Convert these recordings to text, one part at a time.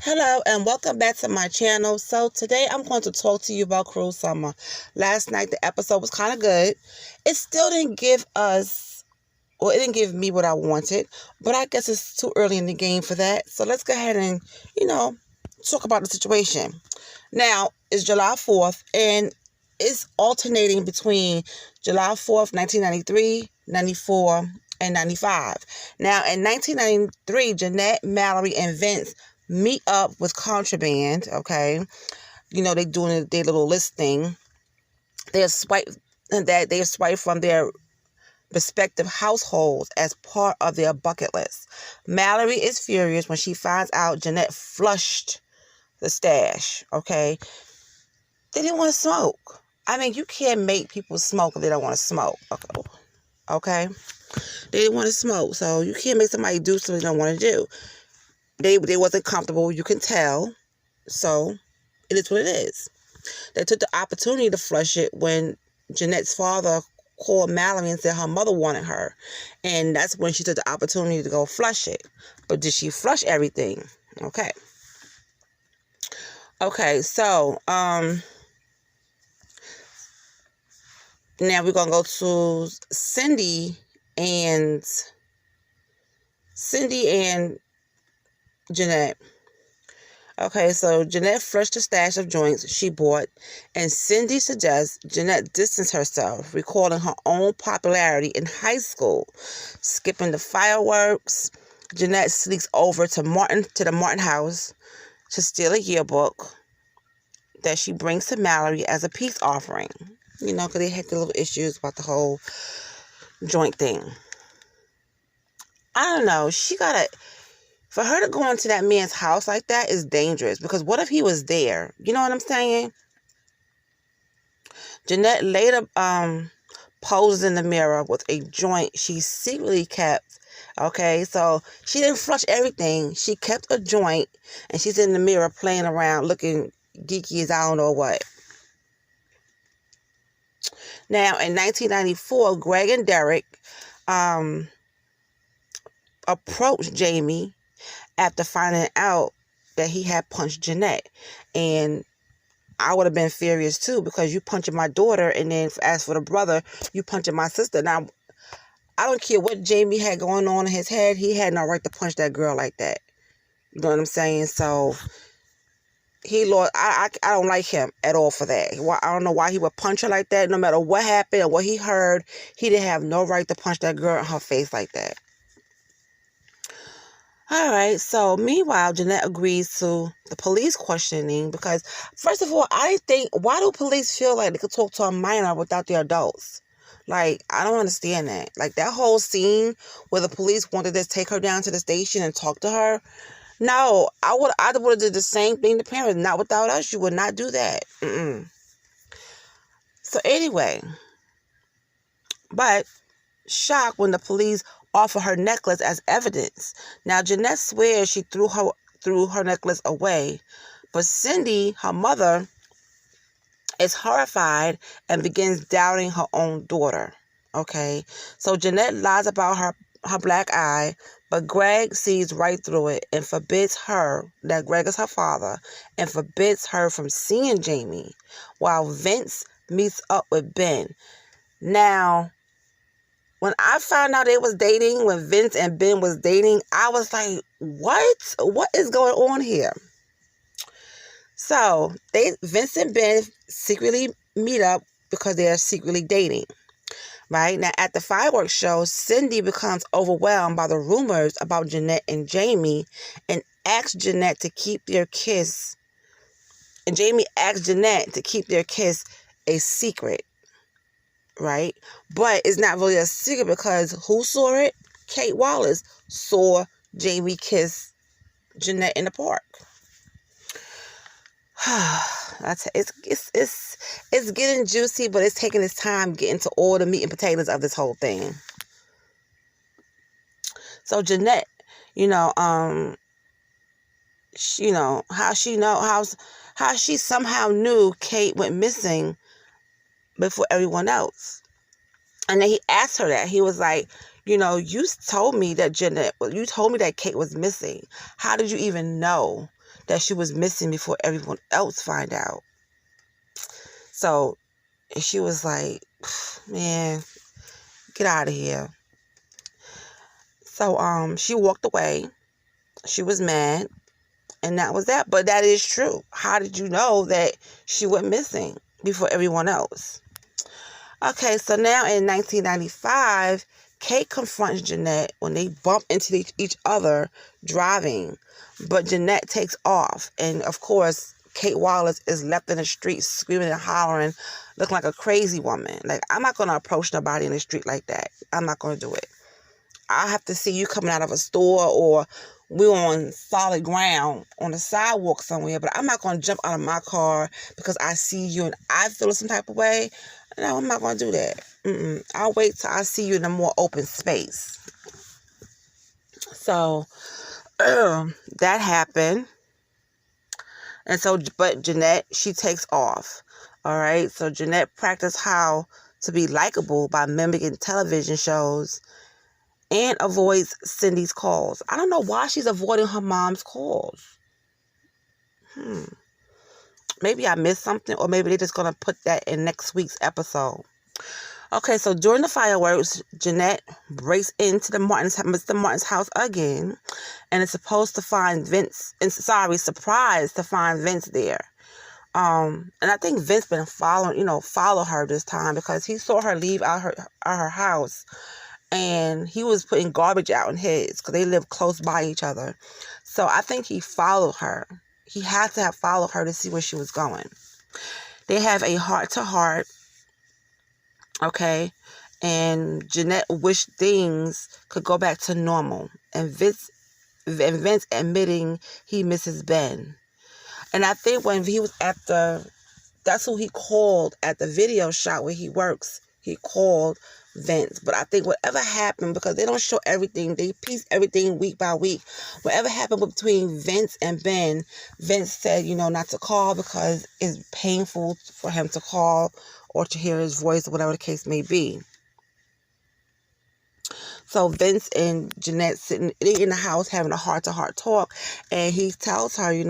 Hello and welcome back to my channel. So today I'm going to talk to you about Cruel Summer. Last night the episode was kind of good. It still didn't give us, well, it didn't give me what I wanted, but I guess it's too early in the game for that. So let's go ahead and, talk about the situation. Now, it's July 4th and it's alternating between July 4th, 1993, 94, and 95. Now, in 1993, Jeanette, Mallory, and Vince meet up with Contraband, okay? They doing their little listing. They swipe from their respective households as part of their bucket list. Mallory is furious when she finds out Jeanette flushed the stash, okay? They didn't want to smoke. I mean, you can't make people smoke if they don't want to smoke, okay? They didn't want to smoke, so you can't make somebody do something they don't want to do. They wasn't comfortable, you can tell, so it is what it is. They took the opportunity to flush it when Jeanette's father called Mallory and said her mother wanted her, and that's when she took the opportunity to go flush it. But did she flush everything? Okay, so now we're gonna go to Cindy and Jeanette. Okay, so Jeanette flushed a stash of joints she bought, and Cindy suggests Jeanette distance herself, recalling her own popularity in high school. Skipping the fireworks, Jeanette sneaks over to the Martin house to steal a yearbook that she brings to Mallory as a peace offering. Because they had the little issues about the whole joint thing. I don't know. For her to go into that man's house like that is dangerous, because what if he was there? You know what I'm saying? Jeanette later poses in the mirror with a joint she secretly kept. Okay, so she didn't flush everything. She kept a joint, and she's in the mirror playing around, looking geeky as I don't know what. Now, in 1994, Greg and Derek approached Jamie after finding out that he had punched Jeanette. And I would have been furious too, because you punching my daughter, and then as for the brother, you punching my sister. Now, I don't care what Jamie had going on in his head, he had no right to punch that girl like that. You know what I'm saying? So he lost. I don't like him at all for that. I don't know why he would punch her like that. No matter what happened or what he heard, he didn't have no right to punch that girl in her face like that. All right, so meanwhile, Jeanette agrees to the police questioning because, first of all, I think, why do police feel like they could talk to a minor without the adults? Like, I don't understand that. Like, that whole scene where the police wanted to take her down to the station and talk to her. No, I would have did the same thing to parents. Not without us. You would not do that. So anyway, but shocked when the police offer her necklace as evidence. Now, Jeanette swears she threw her necklace away, but Cindy, her mother, is horrified and begins doubting her own daughter. Okay, so Jeanette lies about her black eye, but Greg sees right through it and forbids her, that Greg is her father, and forbids her from seeing Jamie, while Vince meets up with Ben. Now, when I found out they was dating, when Vince and Ben was dating, I was like, what? What is going on here? So, Vince and Ben secretly meet up because they are secretly dating. Right? Now, at the fireworks show, Cindy becomes overwhelmed by the rumors about Jeanette and Jamie and asks Jeanette to keep their kiss. And Jamie asks Jeanette to keep their kiss a secret. Right? But it's not really a secret because who saw it? Kate Wallace saw Jamie kiss Jeanette in the park. It's getting juicy, but it's taking its time getting to all the meat and potatoes of this whole thing. So Jeanette, how she somehow knew Kate went missing before everyone else. And then he asked her that. He was like, you told me that Kate was missing. How did you even know that she was missing before everyone else find out. So she was like, man, get out of here. So she walked away. She was mad, and that was that. But that is true. How did you know that she went missing before everyone else? Okay, so now in 1995, Kate confronts Jeanette when they bump into each other driving, but Jeanette takes off, and of course, Kate Wallace is left in the street screaming and hollering, looking like a crazy woman. Like, I'm not going to approach nobody in the street like that. I'm not going to do it. I have to see you coming out of a store, or we're on solid ground on the sidewalk somewhere, but I'm not going to jump out of my car because I see you and I feel some type of way. No, I'm not going to do that. I'll wait till I see you in a more open space. So, that happened. And so, but Jeanette, she takes off. All right. So Jeanette practiced how to be likable by mimicking television shows and avoids Cindy's calls. I don't know why she's avoiding her mom's calls. Maybe I missed something, or maybe they're just going to put that in next week's episode. Okay, so during the fireworks, Jeanette breaks into Mr. Martin's house again, and is supposed to find surprised to find Vince there. And I think Vince been follow her this time, because he saw her leave out her house, and he was putting garbage out in his, because they live close by each other. So I think he followed her. He had to have followed her to see where she was going. They have a heart-to-heart, okay? And Jeanette wished things could go back to normal. And Vince admitting he misses Ben. And I think when he was that's who he called at the video shop where he works. He called Vince. But I think whatever happened, because they don't show everything, they piece everything week by week. Whatever happened between Vince and Ben, Vince said, not to call because it's painful for him to call or to hear his voice, or whatever the case may be. So Vince and Jeanette sitting in the house having a heart-to-heart talk, and he tells her, he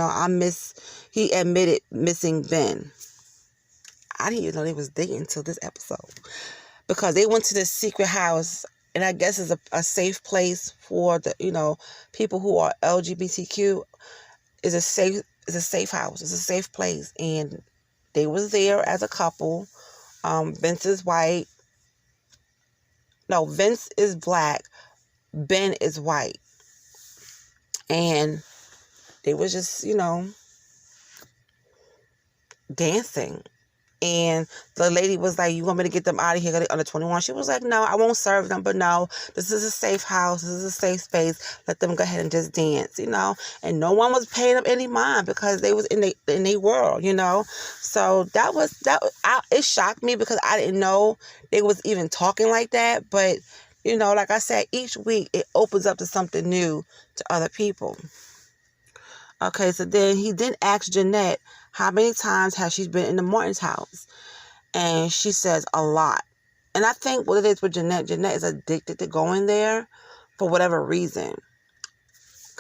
admitted missing Ben. I didn't even know they was dating until this episode, because they went to this secret house, and I guess it's a safe place for the people who are LGBTQ. It's a safe house. It's a safe place, and they was there as a couple. Vince is white. No, Vince is black. Ben is white. And they was just, dancing. And the lady was like, you want me to get them out of here? They're under 21. She was like, no, I won't serve them. But no, this is a safe house. This is a safe space. Let them go ahead and just dance, And no one was paying them any mind, because they was in their world, So it shocked me, because I didn't know they was even talking like that. But, like I said, each week it opens up to something new to other people. Okay, so then he then asked Jeanette, how many times has she been in the Martin's house? And she says a lot. And I think what it is with Jeanette is addicted to going there for whatever reason.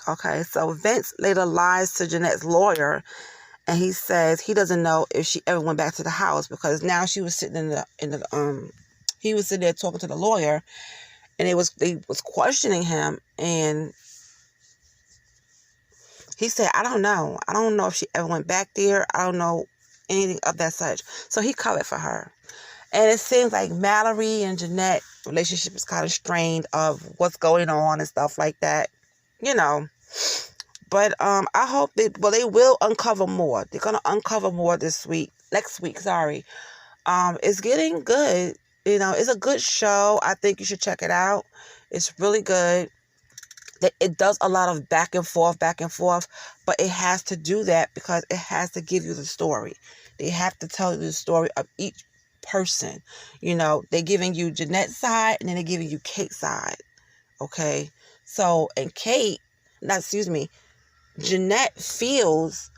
Okay, so Vince later lies to Jeanette's lawyer, and he says he doesn't know if she ever went back to the house, because now she was sitting he was sitting there talking to the lawyer, and they was questioning him, and he said, I don't know. I don't know if she ever went back there. I don't know anything of that such. So he covered for her. And it seems like Mallory and Jeanette relationship is kind of strained of what's going on and stuff like that. But I hope they will uncover more. They're going to uncover more next week. It's getting good. It's a good show. I think you should check it out. It's really good. It does a lot of back and forth, but it has to do that because it has to give you the story. They have to tell you the story of each person. They're giving you Jeanette's side, and then they're giving you Kate's side. Okay? So, Jeanette feels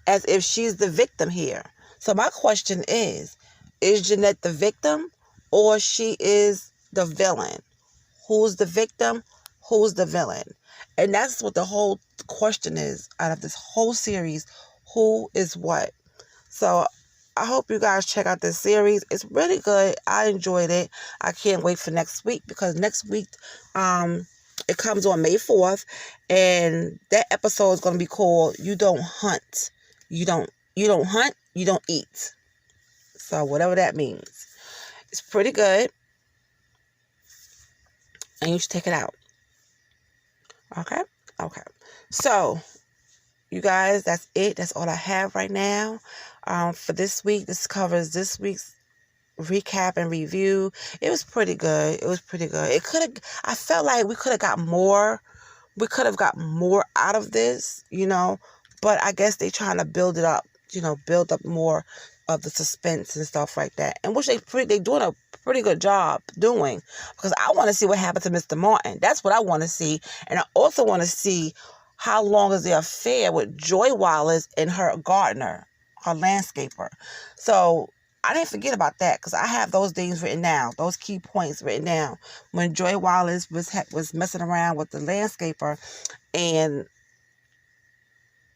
as if she's the victim here. So my question is Jeanette the victim, or she is the villain? Who's the victim? Who's the villain? And that's what the whole question is out of this whole series. Who is what? So I hope you guys check out this series. It's really good. I enjoyed it. I can't wait for next week, because next week it comes on May 4th, and that episode is going to be called You Don't Hunt. You don't hunt, you don't eat. So whatever that means. It's pretty good. And you should check it out. Okay? Okay. So, you guys, that's it. That's all I have right now. For this week, this covers this week's recap and review. It was pretty good. I felt like we could have got more. We could have got more out of this, but I guess they trying to build it up, build up more of the suspense and stuff like that. And which they doing a pretty good job doing, because I want to see what happened to Mr. Martin. That's what I want to see. And I also want to see how long is the affair with Joy Wallace and her gardener, her landscaper. So I didn't forget about that, because I have those things written down, those key points written down. When Joy Wallace was messing around with the landscaper, and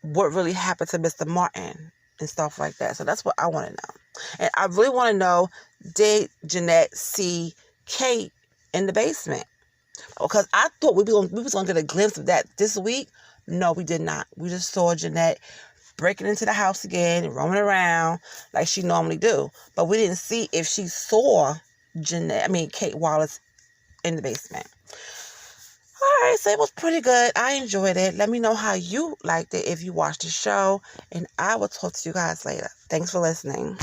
what really happened to Mr. Martin and stuff like that. So that's what I want to know. And I really want to know, did Jeanette see Kate in the basement? Because I thought we was going to get a glimpse of that this week. No, we did not. We just saw Jeanette breaking into the house again and roaming around like she normally do. But we didn't see if she saw Kate Wallace in the basement. Alright, so it was pretty good. I enjoyed it. Let me know how you liked it if you watched the show. And I will talk to you guys later. Thanks for listening.